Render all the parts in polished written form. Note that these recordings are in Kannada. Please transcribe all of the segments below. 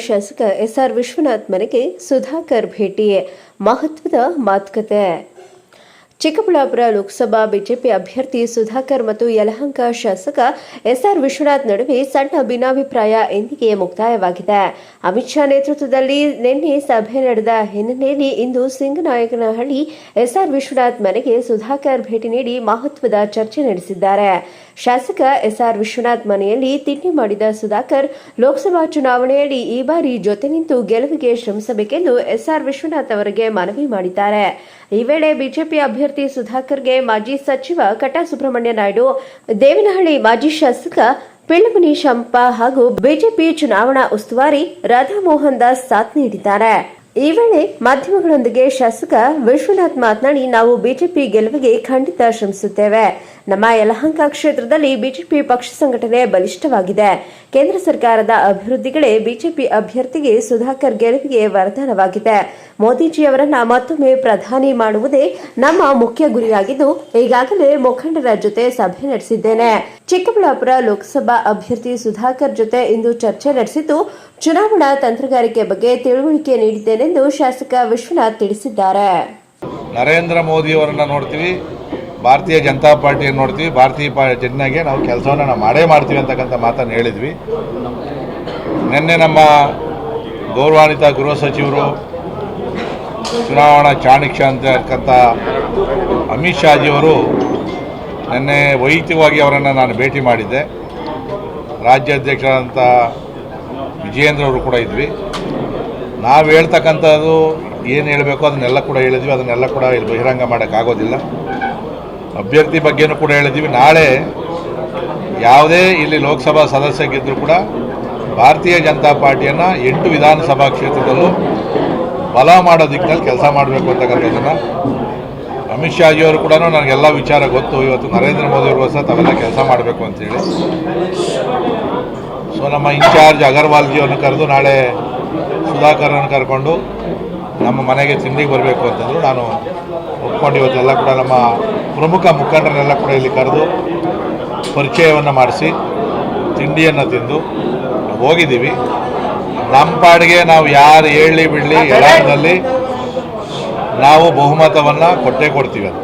ಶಾಸಕ ಎಸ್ಆರ್ ವಿಶ್ವನಾಥ್ ಮನೆಗೆ ಸುಧಾಕರ್ ಭೇಟಿ, ಮಹತ್ವದ ಮಾತುಕತೆ. ಚಿಕ್ಕಬಳ್ಳಾಪುರ ಲೋಕಸಭಾ ಬಿಜೆಪಿ ಅಭ್ಯರ್ಥಿ ಸುಧಾಕರ್ ಮತ್ತು ಯಲಹಂಕ ಶಾಸಕ ಎಸ್ಆರ್ ವಿಶ್ವನಾಥ್ ನಡುವೆ ಸಣ್ಣ ಭಿನ್ನಾಭಿಪ್ರಾಯ ಎಂದಿಗೆ ಮುಕ್ತಾಯವಾಗಿದೆ. ಅಮಿತ್ ಶಾ ನೇತೃತ್ವದಲ್ಲಿ ನಿನ್ನೆ ಸಭೆ ನಡೆದ ಹಿನ್ನೆಲೆಯಲ್ಲಿ ಇಂದು ಸಿಂಗನಾಯಕನಹಳ್ಳಿ ಎಸ್ಆರ್ ವಿಶ್ವನಾಥ್ ಮನೆಗೆ ಸುಧಾಕರ್ ಭೇಟಿ ನೀಡಿ ಮಹತ್ವದ ಚರ್ಚೆ ನಡೆಸಿದ್ದಾರೆ. ಶಾಸಕ ಎಸ್ಆರ್ ವಿಶ್ವನಾಥ್ ಮನೆಯಲ್ಲಿ ತಿಂಡಿ ಮಾಡಿದ ಸುಧಾಕರ್ ಲೋಕಸಭಾ ಚುನಾವಣೆಯಲ್ಲಿ ಈ ಬಾರಿ ಜೊತೆ ನಿಂತು ಗೆಲುವಿಗೆ ಶ್ರಮಿಸಬೇಕೆಂದು ಎಸ್ಆರ್ ವಿಶ್ವನಾಥ್ ಅವರಿಗೆ ಮನವಿ ಮಾಡಿದ್ದಾರೆ. ಈ ವೇಳೆ ಬಿಜೆಪಿ ಅಭ್ಯರ್ಥಿ ಸುಧಾಕರ್ಗೆ ಮಾಜಿ ಸಚಿವ ಕಟಾ ಸುಬ್ರಹ್ಮಣ್ಯ ನಾಯ್ಡು, ದೇವನಹಳ್ಳಿ ಮಾಜಿ ಶಾಸಕ ಪಿಳ್ಳಮನಿ ಶಂಪ ಹಾಗೂ ಬಿಜೆಪಿ ಚುನಾವಣಾ ಉಸ್ತುವಾರಿ ರಾಧಾಮೋಹನ್ ದಾಸ್ ಸಾಥ್ ನೀಡಿದ್ದಾರೆ. ಈ ವೇಳೆ ಮಾಧ್ಯಮಗಳೊಂದಿಗೆ ಶಾಸಕ ವಿಶ್ವನಾಥ್ ಮಾತನಾಡಿ, ನಾವು ಬಿಜೆಪಿ ಗೆಲುವಿಗೆ ಖಂಡಿತ ಶ್ರಮಿಸುತ್ತೇವೆ. ನಮ್ಮ ಯಲಹಂಕ ಕ್ಷೇತ್ರದಲ್ಲಿ ಬಿಜೆಪಿ ಪಕ್ಷ ಸಂಘಟನೆ ಬಲಿಷ್ಠವಾಗಿದೆ. ಕೇಂದ್ರ ಸರ್ಕಾರದ ಅಭಿವೃದ್ಧಿಗಳೇ ಬಿಜೆಪಿ ಅಭ್ಯರ್ಥಿಗೆ ಸುಧಾಕರ್ ಗೆಲುವಿಗೆ ವರದಾನವಾಗಿದೆ. ಮೋದಿಜಿಯವರನ್ನ ಮತ್ತೊಮ್ಮೆ ಪ್ರಧಾನಿ ಮಾಡುವುದೇ ನಮ್ಮ ಮುಖ್ಯ ಗುರಿಯಾಗಿದ್ದು, ಈಗಾಗಲೇ ಮುಖಂಡರ ಜೊತೆ ಸಭೆ ನಡೆಸಿದ್ದೇನೆ. ಚಿಕ್ಕಬಳ್ಳಾಪುರ ಲೋಕಸಭಾ ಅಭ್ಯರ್ಥಿ ಸುಧಾಕರ್ ಜೊತೆ ಇಂದು ಚರ್ಚೆ ನಡೆಸಿದ್ದು, ಚುನಾವಣಾ ತಂತ್ರಗಾರಿಕೆ ಬಗ್ಗೆ ತಿಳುವಳಿಕೆ ನೀಡಿದ್ದೇನೆಂದು ಶಾಸಕ ವಿಶ್ವನಾಥ್ ತಿಳಿಸಿದ್ದಾರೆ. ನರೇಂದ್ರ ಮೋದಿಯವರನ್ನ ನೋಡ್ತೀವಿ, ಭಾರತೀಯ ಜನತಾ ಪಾರ್ಟಿಯನ್ನು ನೋಡ್ತೀವಿ. ಭಾರತೀಯ ಜನತೆಗೆ ನಾವು ಕೆಲಸವನ್ನು ನಾವು ಮಾಡ್ತೀವಿ ಅಂತಕ್ಕಂಥ ಮಾತನ್ನು ಹೇಳಿದ್ವಿ. ನಿನ್ನೆ ನಮ್ಮ ಗೌರವಾನ್ವಿತ ಗೃಹ ಸಚಿವರು, ಚುನಾವಣಾ ಚಾಣಕ್ಯ ಅಂತಕ್ಕಂಥ ಅಮಿತ್ ಶಾಜಿಯವರು ನಿನ್ನೆ ವೈಯಕ್ತಿಕವಾಗಿ ಅವರನ್ನು ನಾನು ಭೇಟಿ ಮಾಡಿದ್ದೆ. ರಾಜ್ಯಾಧ್ಯಕ್ಷರಾದಂಥ ವಿಜಯೇಂದ್ರ ಅವರು ಕೂಡ ಇದ್ವಿ. ನಾವು ಹೇಳ್ತಕ್ಕಂಥದ್ದು ಏನು ಹೇಳಬೇಕು ಅದನ್ನೆಲ್ಲ ಕೂಡ ಹೇಳಿದ್ವಿ. ಅದನ್ನೆಲ್ಲ ಕೂಡ ಇಲ್ಲಿ ಬಹಿರಂಗ ಮಾಡೋಕ್ಕಾಗೋದಿಲ್ಲ. ಅಭ್ಯರ್ಥಿ ಬಗ್ಗೆನೂ ಕೂಡ ಹೇಳಿದ್ವಿ. ನಾಳೆ ಯಾವುದೇ ಇಲ್ಲಿ ಲೋಕಸಭಾ ಸದಸ್ಯಗಿದ್ದರೂ ಕೂಡ ಭಾರತೀಯ ಜನತಾ ಪಾರ್ಟಿಯನ್ನು 8 ವಿಧಾನಸಭಾ ಕ್ಷೇತ್ರದಲ್ಲೂ ಬಲ ಮಾಡೋ ದಿಕ್ಕಿನಲ್ಲಿ ಕೆಲಸ ಮಾಡಬೇಕು ಅಂತಕ್ಕಂಥದ್ದನ್ನು ಅಮಿತ್ ಶಾಜಿಯವರು ಕೂಡ ನನಗೆಲ್ಲ ವಿಚಾರ ಗೊತ್ತು. ಇವತ್ತು ನರೇಂದ್ರ ಮೋದಿಯವರು ಸಹ ತಾವೆಲ್ಲ ಕೆಲಸ ಮಾಡಬೇಕು ಅಂತೇಳಿ. ಸೊ ನಮ್ಮ ಇನ್ಚಾರ್ಜ್ ಅಗರ್ವಾಲ್ಜಿಯನ್ನು ಕರೆದು ನಾಳೆ ಸುಧಾಕರನ್ನು ಕರ್ಕೊಂಡು ನಮ್ಮ ಮನೆಗೆ ತಿಂಡಿಗೆ ಬರಬೇಕು ಅಂತಂದರು. ನಾನು ಒಪ್ಕೊಂಡು ಇವತ್ತೆಲ್ಲ ಕೂಡ ನಮ್ಮ ಪ್ರಮುಖ ಮುಖಂಡರನ್ನೆಲ್ಲ ಕೂಡ ಇಲ್ಲಿ ಕರೆದು ಪರಿಚಯವನ್ನು ಮಾಡಿಸಿ ತಿಂಡಿಯನ್ನು ತಿಂದು ಹೋಗಿದ್ದೀವಿ. ನಮ್ಮ ಪಾಡಿಗೆ ನಾವು ಯಾರು ಹೇಳಿ ಬಿಡಲಿ ಎಲೆಕ್ಷನ್ನಲ್ಲಿ ನಾವು ಬಹುಮತವನ್ನು ಕೊಟ್ಟೇ ಕೊಡ್ತೀವಿ. ಅದು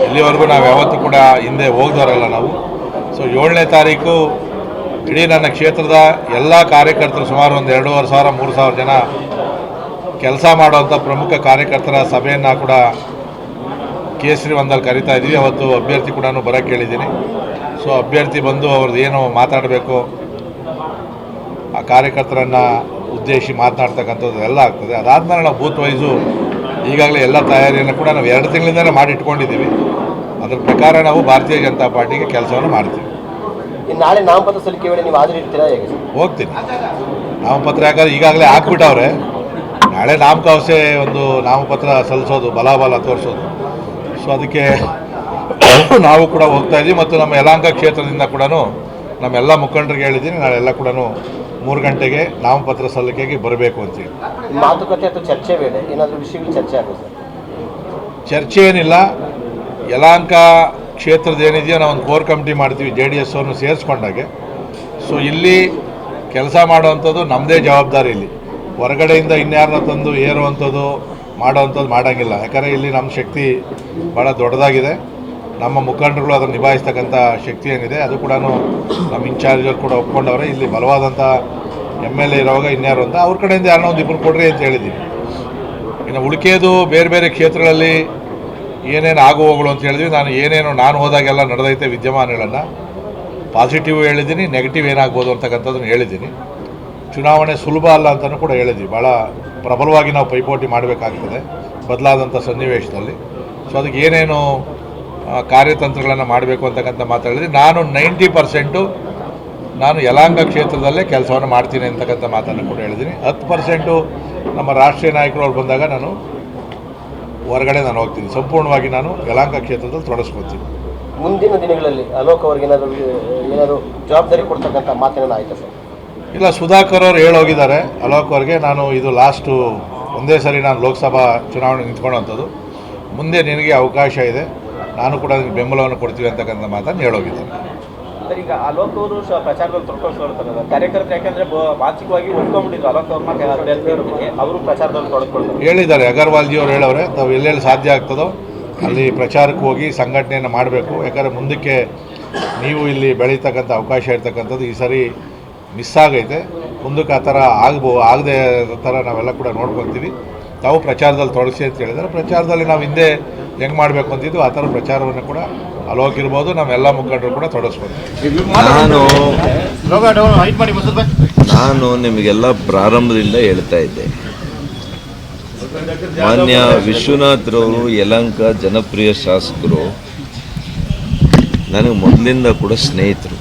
ಇಲ್ಲಿವರೆಗೂ ನಾವು ಯಾವತ್ತೂ ಕೂಡ ಹಿಂದೆ ಹೋಗ್ದವರಲ್ಲ ನಾವು. ಸೊ 7ನೇ ತಾರೀಕು ಇಡೀ ನನ್ನ ಕ್ಷೇತ್ರದ ಎಲ್ಲ ಕಾರ್ಯಕರ್ತರು ಸುಮಾರು ಒಂದು 2,500 3,000 ಜನ ಕೆಲಸ ಮಾಡುವಂಥ ಪ್ರಮುಖ ಕಾರ್ಯಕರ್ತರ ಸಭೆಯನ್ನು ಕೂಡ ಕೇಸರಿ ಒಂದಲ್ಲಿ ಕರಿತಾ ಇದ್ದೀವಿ. ಅವತ್ತು ಅಭ್ಯರ್ಥಿ ಕೂಡ ಬರೋಕ್ಕೆ ಹೇಳಿದ್ದೀನಿ. ಸೊ ಅಭ್ಯರ್ಥಿ ಬಂದು ಅವ್ರದ್ದು ಏನು ಮಾತಾಡಬೇಕು ಆ ಕಾರ್ಯಕರ್ತರನ್ನು ಉದ್ದೇಶಿಸಿ ಮಾತನಾಡ್ತಕ್ಕಂಥದ್ದು ಎಲ್ಲ ಆಗ್ತದೆ. ಅದಾದಮೇಲೆ ನಾವು ಬೂತ್ ವೈಸು ಈಗಾಗಲೇ ಎಲ್ಲ ತಯಾರಿಯನ್ನು ಕೂಡ ನಾವು 2 ತಿಂಗಳಿಂದಲೇ ಮಾಡಿಟ್ಕೊಂಡಿದ್ದೀವಿ. ಅದರ ಪ್ರಕಾರ ನಾವು ಭಾರತೀಯ ಜನತಾ ಪಾರ್ಟಿಗೆ ಕೆಲಸವನ್ನು ಮಾಡ್ತೀವಿ. ನಾಳೆ ನಾಮಪತ್ರ ಸಲ್ಲಿಕೆ ವೇಳೆ ನೀವು ಹಾಜರಿರ್ತೀರಾ? ಹೇಗೆ? ಹೋಗ್ತೀನಿ. ನಾಮಪತ್ರ ಯಾಕಂದ್ರೆ ಈಗಾಗಲೇ ಹಾಕ್ಬಿಟ್ಟವ್ರೆ. ನಾಳೆ ನಾಮಕಾವಸೆ ಒಂದು ನಾಮಪತ್ರ ಸಲ್ಲಿಸೋದು, ಬಲಾಬಲ ತೋರಿಸೋದು. ಸೊ ಅದಕ್ಕೆ ನಾವು ಕೂಡ ಹೋಗ್ತಾ ಇದ್ದೀವಿ. ಮತ್ತು ನಮ್ಮ ಯಲಹಂಕ ಕ್ಷೇತ್ರದಿಂದ ಕೂಡ ನಮ್ಮೆಲ್ಲ ಮುಖಂಡರಿಗೆ ಹೇಳಿದ್ದೀನಿ, ನಾಳೆ ಎಲ್ಲ ಕೂಡ 3 ಗಂಟೆಗೆ ನಾಮಪತ್ರ ಸಲ್ಲಿಕೆಗೆ ಬರಬೇಕು ಅಂತೇಳಿ. ಮಾತುಕತೆ ಅಥವಾ ಚರ್ಚೆ ವೇಳೆ ಏನಾದರೂ ವಿಷಯಗಳು ಚರ್ಚೆ ಆಗುತ್ತೆ ಸರ್? ಚರ್ಚೆ ಏನಿಲ್ಲ. ಯಲಹಂಕ ಕ್ಷೇತ್ರದ ಏನಿದೆಯೋ ನಾವು ಒಂದು ಕೋರ್ ಕಮಿಟಿ ಮಾಡ್ತೀವಿ, JDS ಅವ್ರನ್ನು ಸೇರಿಸ್ಕೊಂಡಾಗೆ. ಸೊ ಇಲ್ಲಿ ಕೆಲಸ ಮಾಡುವಂಥದ್ದು ನಮ್ಮದೇ ಜವಾಬ್ದಾರಿ. ಇಲ್ಲಿ ಹೊರಗಡೆಯಿಂದ ಇನ್ಯಾರನ್ನ ತಂದು ಏರುವಂಥದ್ದು ಮಾಡೋವಂಥದ್ದು ಮಾಡೋಂಗಿಲ್ಲ. ಯಾಕಂದರೆ ಇಲ್ಲಿ ನಮ್ಮ ಶಕ್ತಿ ಭಾಳ ದೊಡ್ಡದಾಗಿದೆ. ನಮ್ಮ ಮುಖಂಡರುಗಳು ಅದನ್ನು ನಿಭಾಯಿಸ್ತಕ್ಕಂಥ ಶಕ್ತಿ ಏನಿದೆ ಅದು ಕೂಡ ನಮ್ಮ ಇನ್ಚಾರ್ಜರು ಕೂಡ ಒಪ್ಕೊಂಡವ್ರೆ. ಇಲ್ಲಿ ಬಲವಾದಂಥ MLA ಇರುವಾಗ ಇನ್ಯಾರು ಅಂತ ಅವ್ರ ಕಡೆಯಿಂದ ಯಾರನ್ನೋ ಒಂದು ಇಬ್ಬರು ಕೊಡ್ರಿ ಅಂತ ಹೇಳಿದ್ದೀವಿ. ಇನ್ನು ಉಳಿಕೆಯದು ಬೇರೆ ಬೇರೆ ಕ್ಷೇತ್ರಗಳಲ್ಲಿ ಏನೇನು ಆಗುವಗಳು ಅಂತ ಹೇಳಿದ್ವಿ. ನಾನು ಹೋದಾಗೆಲ್ಲ ನಡೆದೈತೆ ವಿದ್ಯಮಾನಗಳನ್ನು ಪಾಸಿಟಿವ್ ಹೇಳಿದ್ದೀನಿ, ನೆಗೆಟಿವ್ ಏನಾಗ್ಬೋದು ಅಂತಕ್ಕಂಥದ್ದನ್ನು ಹೇಳಿದ್ದೀನಿ. ಚುನಾವಣೆ ಸುಲಭ ಅಲ್ಲ ಅಂತಲೂ ಕೂಡ ಹೇಳಿದ್ವಿ. ಭಾಳ ಪ್ರಬಲವಾಗಿ ನಾವು ಪೈಪೋಟಿ ಮಾಡಬೇಕಾಗ್ತದೆ ಬದಲಾದಂಥ ಸನ್ನಿವೇಶದಲ್ಲಿ. ಸೊ ಅದಕ್ಕೆ ಏನೇನು ಕಾರ್ಯತಂತ್ರಗಳನ್ನು ಮಾಡಬೇಕು ಅಂತಕ್ಕಂಥ ಮಾತಾಡಿದ್ವಿ. ನಾನು 90% ನಾನು ಯಲಹಂಕ ಕ್ಷೇತ್ರದಲ್ಲೇ ಕೆಲಸವನ್ನು ಮಾಡ್ತೀನಿ ಅಂತಕ್ಕಂಥ ಮಾತನ್ನು ಕೂಡ ಹೇಳಿದ್ದೀನಿ. 10% ನಮ್ಮ ರಾಷ್ಟ್ರೀಯ ನಾಯಕರು ಅವ್ರು ಬಂದಾಗ ನಾನು ಹೊರಗಡೆ ಹೋಗ್ತೀನಿ. ಸಂಪೂರ್ಣವಾಗಿ ನಾನು ಯಲಹಂಕ ಕ್ಷೇತ್ರದಲ್ಲಿ ತೊಡಗಿಸ್ಕೊತೀನಿ. ಮುಂದಿನ ದಿನಗಳಲ್ಲಿ ಅಲೋಕ್ ಅವ್ರಿಗೆ ಏನಾದರೂ ಜವಾಬ್ದಾರಿ ಕೊಡ್ತಕ್ಕಂಥ ಮಾತೇನಾದ್ರು ಆಯ್ತಾ ಸರ್? ಇಲ್ಲ, ಸುಧಾಕರ್ ಅವರು ಹೇಳೋಗಿದ್ದಾರೆ ಅಲೋಕ್ ಅವ್ರಿಗೆ, ನಾನು ಇದು ಲಾಸ್ಟು ಒಂದೇ ಸರಿ ನಾನು ಲೋಕಸಭಾ ಚುನಾವಣೆ ನಿಂತ್ಕೊಳ್ಳೋವಂಥದ್ದು, ಮುಂದೆ ನಿನಗೆ ಅವಕಾಶ ಇದೆ, ನಾನು ಕೂಡ ಅದಕ್ಕೆ ಬೆಂಬಲವನ್ನು ಕೊಡ್ತೀವಿ ಅಂತಕ್ಕಂಥ ಮಾತನ್ನು ಹೇಳೋಗಿದ್ದಾರೆ. ಸರ್, ಈಗ ಅಲೋಕ್ ಅವರು ಪ್ರಚಾರದಲ್ಲಿ ತೊಡ್ಕೊಳ್ತಾರೆ ಕಾರ್ಯಕರ್ತರು, ಯಾಕಂದ್ರೆ ಮಾನಸಿಕವಾಗಿ ಒಪ್ಕೊಂಡ್ಬಿಟ್ಟಿದ್ರು ಅಲೋಕ್ ಅವ್ರನ್ನ ಅಭ್ಯರ್ಥಿಗಳಿಗೆ, ಅವರು ಪ್ರಚಾರದಲ್ಲಿ ತೊಡ್ಕೊಳ್ತಾರೆ ಹೇಳಿದ್ದಾರೆ. ಅಗರ್ವಾಲ್ಜಿ ಅವ್ರು ಹೇಳವ್ರೆ, ತಾವು ಎಲ್ಲೆಲ್ಲಿ ಸಾಧ್ಯ ಆಗ್ತದೋ ಅಲ್ಲಿ ಪ್ರಚಾರಕ್ಕೆ ಹೋಗಿ ಸಂಘಟನೆಯನ್ನು ಮಾಡಬೇಕು. ಯಾಕಂದರೆ ಮುಂದಕ್ಕೆ ನೀವು ಇಲ್ಲಿ ಬೆಳೀತಕ್ಕಂಥ ಅವಕಾಶ ಇರ್ತಕ್ಕಂಥದ್ದು ಈ ಸರಿ ಮಿಸ್ ಆಗೈತೆ. ಮುಂದಕ್ಕೆ ಆ ಥರ ಆಗದೆ ಥರ ನಾವೆಲ್ಲ ಕೂಡ ನೋಡ್ಕೊತೀವಿ. ತಾವು ಪ್ರಚಾರದಲ್ಲಿ ತೊಡಗಿಸಿ ಅಂತ ಹೇಳಿದರೆ, ಪ್ರಚಾರದಲ್ಲಿ ನಾವು ಹಿಂದೆ ಹೆಂಗೆ ಮಾಡಬೇಕು ಅಂತಿದ್ದು ಆ ಥರ ಪ್ರಚಾರವನ್ನು ಕೂಡ ಅಲೋಕ್ ಇರ್ಬೋದು, ನಾವೆಲ್ಲ ಮುಖಂಡರು ಕೂಡ ತೊಡಗಿಸ್ಕೊತೀವಿ. ನಾನು ನಿಮಗೆಲ್ಲ ಪ್ರಾರಂಭದಿಂದ ಹೇಳ್ತಾ ಇದ್ದೆ, ಮಾನ್ಯ ವಿಶ್ವನಾಥ್ರವರು ಯಲಹಂಕ ಜನಪ್ರಿಯ ಶಾಸಕರು ನನಗೆ ಮೊದಲಿಂದ ಕೂಡ ಸ್ನೇಹಿತರು.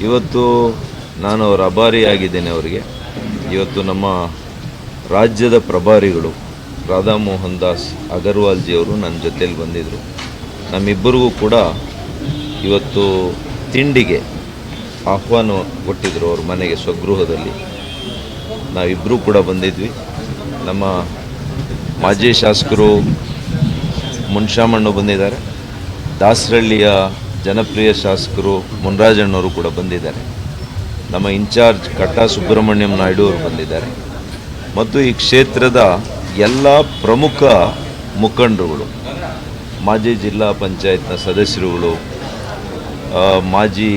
ಇವತ್ತು ನಾನು ಅವರ ಅಭಾರಿಯಾಗಿದ್ದೇನೆ ಅವರಿಗೆ. ಇವತ್ತು ನಮ್ಮ ರಾಜ್ಯದ ಪ್ರಭಾರಿಗಳು ರಾಧಾ ಮೋಹನ್ ದಾಸ್ ಅಗರ್ವಾಲ್ಜಿಯವರು ನನ್ನ ಜೊತೆಯಲ್ಲಿ ಬಂದಿದ್ದರು. ನಮ್ಮಿಬ್ಬರಿಗೂ ಕೂಡ ಇವತ್ತು ತಿಂಡಿಗೆ ಆಹ್ವಾನ ಕೊಟ್ಟಿದ್ದರು ಅವ್ರ ಮನೆಗೆ, ಸ್ವಗೃಹದಲ್ಲಿ. ನಾವಿಬ್ಬರೂ ಕೂಡ ಬಂದಿದ್ವಿ. ನಮ್ಮ ಮಾಜಿ ಶಾಸಕರು ಮುನ್ಷಾಮಣ್ಣು ಬಂದಿದ್ದಾರೆ, ದಾಸರಳ್ಳಿಯ ಜನಪ್ರಿಯ ಶಾಸಕರು ಮುನ್ರಾಜಣ್ಣವರು ಕೂಡ ಬಂದಿದ್ದಾರೆ, ನಮ್ಮ ಇನ್ಚಾರ್ಜ್ ಕಟ್ಟಾ ಸುಬ್ರಹ್ಮಣ್ಯಂ ನಾಯ್ಡು ಅವರು ಬಂದಿದ್ದಾರೆ, ಮತ್ತು ಈ ಕ್ಷೇತ್ರದ ಎಲ್ಲ ಪ್ರಮುಖ ಮುಖಂಡರುಗಳು, ಮಾಜಿ ಜಿಲ್ಲಾ ಪಂಚಾಯತ್ನ ಸದಸ್ಯರುಗಳು, ಮಾಜಿ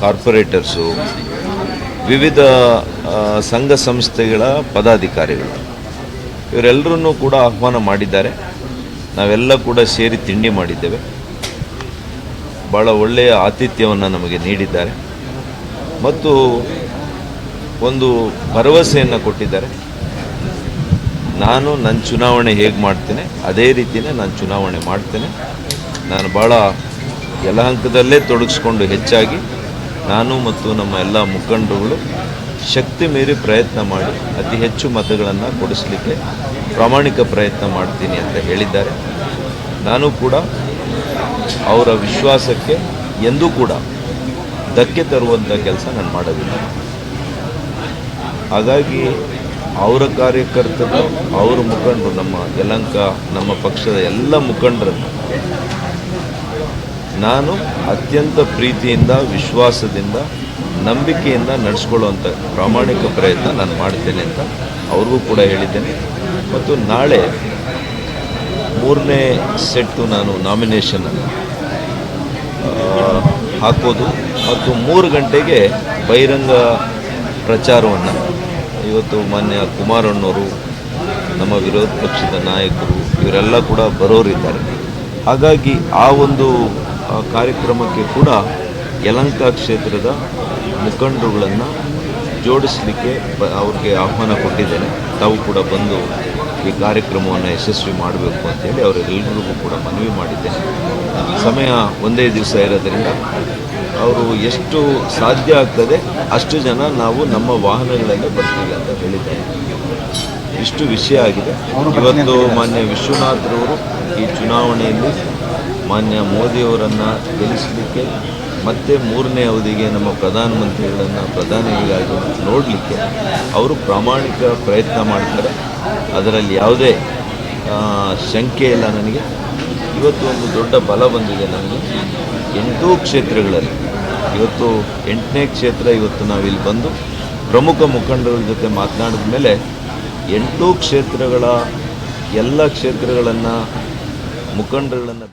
ಕಾರ್ಪೊರೇಟರ್ಸು, ವಿವಿಧ ಸಂಘ ಸಂಸ್ಥೆಗಳ ಪದಾಧಿಕಾರಿಗಳು, ಇವರೆಲ್ಲರನ್ನೂ ಕೂಡ ಆಹ್ವಾನ ಮಾಡಿದ್ದಾರೆ. ನಾವೆಲ್ಲ ಕೂಡ ಸೇರಿ ತಿಂಡಿ ಮಾಡಿದ್ದೇವೆ. ಭಾಳ ಒಳ್ಳೆಯ ಆತಿಥ್ಯವನ್ನು ನಮಗೆ ನೀಡಿದ್ದಾರೆ ಮತ್ತು ಒಂದು ಭರವಸೆಯನ್ನು ಕೊಟ್ಟಿದ್ದಾರೆ. ನಾನು ನನ್ನ ಚುನಾವಣೆ ಹೇಗೆ ಮಾಡ್ತೇನೆ ಅದೇ ರೀತಿಯೇ ನಾನು ಚುನಾವಣೆ ಮಾಡ್ತೇನೆ. ನಾನು ಭಾಳ ಯಲಹಂಕದಲ್ಲೇ ತೊಡಗಿಸ್ಕೊಂಡು ಹೆಚ್ಚಾಗಿ ನಾನು ಮತ್ತು ನಮ್ಮ ಎಲ್ಲ ಮುಖಂಡರುಗಳು ಶಕ್ತಿ ಮೀರಿ ಪ್ರಯತ್ನ ಮಾಡಿ ಅತಿ ಹೆಚ್ಚು ಮತಗಳನ್ನು ಕೊಡಿಸಲಿಕ್ಕೆ ಪ್ರಾಮಾಣಿಕ ಪ್ರಯತ್ನ ಮಾಡ್ತೀನಿ ಅಂತ ಹೇಳಿದ್ದಾರೆ. ನಾನು ಕೂಡ ಅವರ ವಿಶ್ವಾಸಕ್ಕೆ ಎಂದೂ ಕೂಡ ಧಕ್ಕೆ ತರುವಂಥ ಕೆಲಸ ನಾನು ಮಾಡೋದಿಲ್ಲ. ಹಾಗಾಗಿ ಅವರ ಕಾರ್ಯಕರ್ತರು, ಅವರ ಮುಖಂಡರು, ನಮ್ಮ ಯಲಹಂಕ ನಮ್ಮ ಪಕ್ಷದ ಎಲ್ಲ ಮುಖಂಡರನ್ನು ನಾನು ಅತ್ಯಂತ ಪ್ರೀತಿಯಿಂದ, ವಿಶ್ವಾಸದಿಂದ, ನಂಬಿಕೆಯಿಂದ ನಡೆಸ್ಕೊಳ್ಳುವಂಥ ಪ್ರಾಮಾಣಿಕ ಪ್ರಯತ್ನ ನಾನು ಮಾಡ್ತೇನೆ ಅಂತ ಅವ್ರಿಗೂ ಕೂಡ ಹೇಳಿದ್ದೇನೆ. ಮತ್ತು ನಾಳೆ 3ನೇ ಸೆಟ್ಟು ನಾನು ನಾಮಿನೇಷನನ್ನು ಹಾಕೋದು ಮತ್ತು 3 ಗಂಟೆಗೆ ಬಹಿರಂಗ ಪ್ರಚಾರವನ್ನು ಇವತ್ತು ಮಾನ್ಯ ಕುಮಾರಣ್ಣವರು, ನಮ್ಮ ವಿರೋಧ ಪಕ್ಷದ ನಾಯಕರು, ಇವರೆಲ್ಲ ಕೂಡ ಬರೋರಿದ್ದಾರೆ. ಹಾಗಾಗಿ ಆ ಒಂದು ಕಾರ್ಯಕ್ರಮಕ್ಕೆ ಕೂಡ ಯಲಹಂಕ ಕ್ಷೇತ್ರದ ಮುಖಂಡರುಗಳನ್ನು ಜೋಡಿಸಲಿಕ್ಕೆ ಅವ್ರಿಗೆ ಆಹ್ವಾನ ಕೊಟ್ಟಿದ್ದೇನೆ. ತಾವು ಕೂಡ ಬಂದು ಈ ಕಾರ್ಯಕ್ರಮವನ್ನು ಯಶಸ್ವಿ ಮಾಡಬೇಕು ಅಂತೇಳಿ ಅವರೆಲ್ಲರಿಗೂ ಕೂಡ ಮನವಿ ಮಾಡಿದ್ದೇನೆ. ಸಮಯ ಒಂದೇ ದಿವಸ ಇರೋದರಿಂದ ಅವರು ಎಷ್ಟು ಸಾಧ್ಯ ಆಗ್ತದೆ ಅಷ್ಟು ಜನ ನಾವು ನಮ್ಮ ವಾಹನಗಳಲ್ಲೇ ಬರ್ತೀವಿ ಅಂತ ಹೇಳಿದ್ದಾರೆ. ಇಷ್ಟು ವಿಷಯ ಆಗಿದೆ. ಇವತ್ತು ಮಾನ್ಯ ವಿಶ್ವನಾಥ್ರವರು ಈ ಚುನಾವಣೆಯಲ್ಲಿ ಮಾನ್ಯ ಮೋದಿಯವರನ್ನು ಗೆಲ್ಲಿಸಲಿಕ್ಕೆ ಮತ್ತೆ 3ನೇ ಅವಧಿಗೆ ನಮ್ಮ ಪ್ರಧಾನಮಂತ್ರಿಗಳನ್ನು ಪ್ರಧಾನಿಯಾಗಿ ನೋಡಲಿಕ್ಕೆ ಅವರು ಪ್ರಾಮಾಣಿಕ ಪ್ರಯತ್ನ ಮಾಡ್ತಾರೆ. ಅದರಲ್ಲಿ ಯಾವುದೇ ಶಂಕೆ ಇಲ್ಲ ನನಗೆ. ಇವತ್ತು ಒಂದು ದೊಡ್ಡ ಬಲ ಬಂದಿದೆ ನನಗೆ 8 ಕ್ಷೇತ್ರಗಳಲ್ಲಿ. ಇವತ್ತು 8ನೇ ಕ್ಷೇತ್ರ. ಇವತ್ತು ನಾವಿಲ್ಲಿ ಬಂದು ಪ್ರಮುಖ ಮುಖಂಡರ ಜೊತೆ ಮಾತನಾಡಿದ ಮೇಲೆ 8 ಕ್ಷೇತ್ರಗಳ ಎಲ್ಲ ಕ್ಷೇತ್ರಗಳನ್ನು ಮುಖಂಡರುಗಳನ್ನು